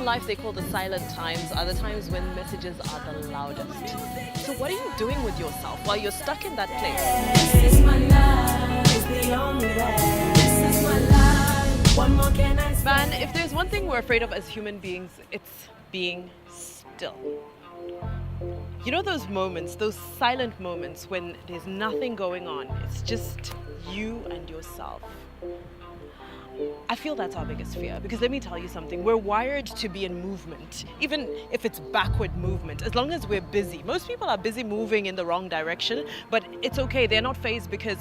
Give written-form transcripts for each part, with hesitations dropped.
in life they call the silent times are the times when messages are the loudest. So what are you doing with yourself while you're stuck in that place? This is my life, it's the only way. This is my life, what more can I say? Man, if there's one thing we're afraid of as human beings, it's being still. You know those moments, those silent moments when there's nothing going on, it's just you and yourself. I feel that's our biggest fear, because let me tell you something, we're wired to be in movement, even if it's backward movement, as long as we're busy. Most people are busy moving in the wrong direction, but it's okay, they're not fazed because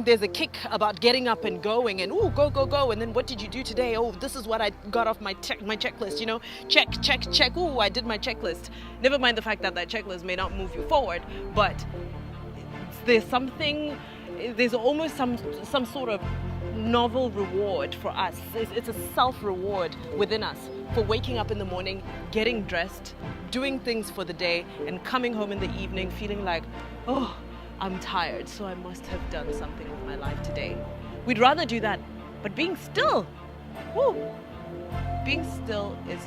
there's a kick about getting up and going and oh, go, and then what did you do today? Oh, this is what I got off my checklist, you know, check, oh, I did my checklist. Never mind the fact that checklist may not move you forward, but there's almost some sort of novel reward for us. It's a self-reward within us for waking up in the morning, getting dressed, doing things for the day, and coming home in the evening feeling like, oh, I'm tired, so I must have done something with my life today. We'd rather do that, but being still, being still is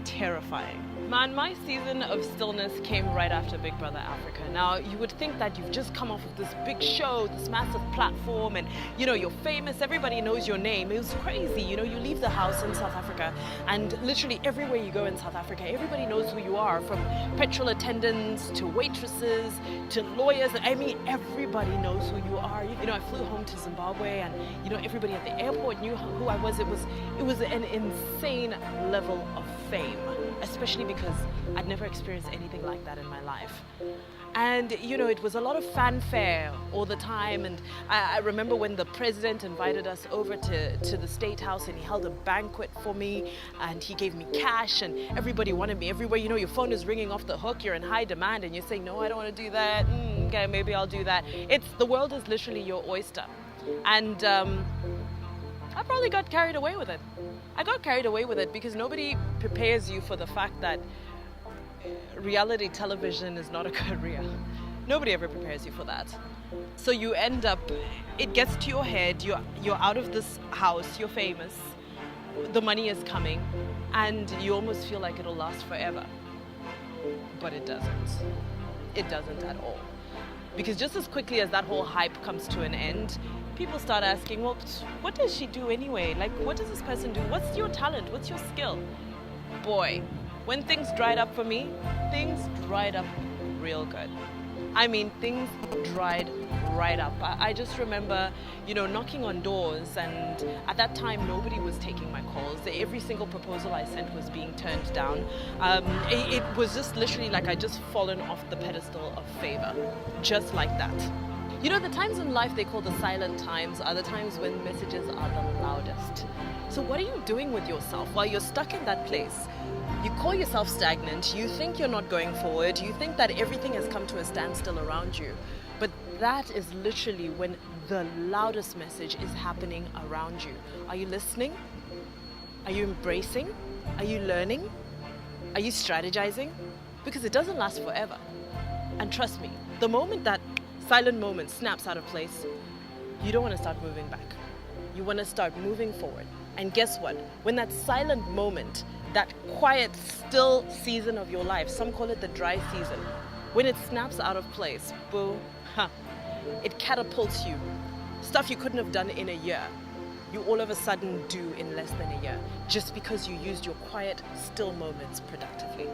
terrifying. Man, my season of stillness came right after Big Brother Africa. Now, you would think that you've just come off of this big show, this massive platform, and you know, you're famous, everybody knows your name. It was crazy, you know, you leave the house in South Africa and literally everywhere you go in South Africa, everybody knows who you are, from petrol attendants to waitresses to lawyers. I mean, everybody knows who you are. You know, I flew home to Zimbabwe and, you know, everybody at the airport knew who I was. It was an insane level of fame, especially because I'd never experienced anything like that in my life. And you know, it was a lot of fanfare all the time, and I remember when the president invited us over to the State House and he held a banquet for me and he gave me cash and everybody wanted me everywhere. You know, your phone is ringing off the hook, you're in high demand and you're saying, no, I don't want to do that. Okay, maybe I'll do that. The world is literally your oyster. And I probably got carried away with it. I got carried away with it because nobody prepares you for the fact that reality television is not a career. Nobody ever prepares you for that. So you end up, it gets to your head, you're out of this house, you're famous, the money is coming, and you almost feel like it'll last forever. But it doesn't. It doesn't at all. Because just as quickly as that whole hype comes to an end, people start asking, well, what does she do anyway? Like, what does this person do? What's your talent? What's your skill? Boy, when things dried up for me, things dried up real good. I mean, things dried right up. I just remember, you know, knocking on doors, and at that time, nobody was taking my calls. Every single proposal I sent was being turned down. It was just literally like I'd just fallen off the pedestal of favor, just like that. You know, the times in life they call the silent times are the times when messages are the loudest. So what are you doing with yourself while you're stuck in that place? You call yourself stagnant, you think you're not going forward, you think that everything has come to a standstill around you. But that is literally when the loudest message is happening around you. Are you listening? Are you embracing? Are you learning? Are you strategizing? Because it doesn't last forever. And trust me, the moment that silent moment snaps out of place, you don't want to start moving back. You want to start moving forward. And guess what? When that silent moment, that quiet, still season of your life, some call it the dry season, when it snaps out of place, boo, it catapults you. Stuff you couldn't have done in a year, you all of a sudden do in less than a year, just because you used your quiet, still moments productively.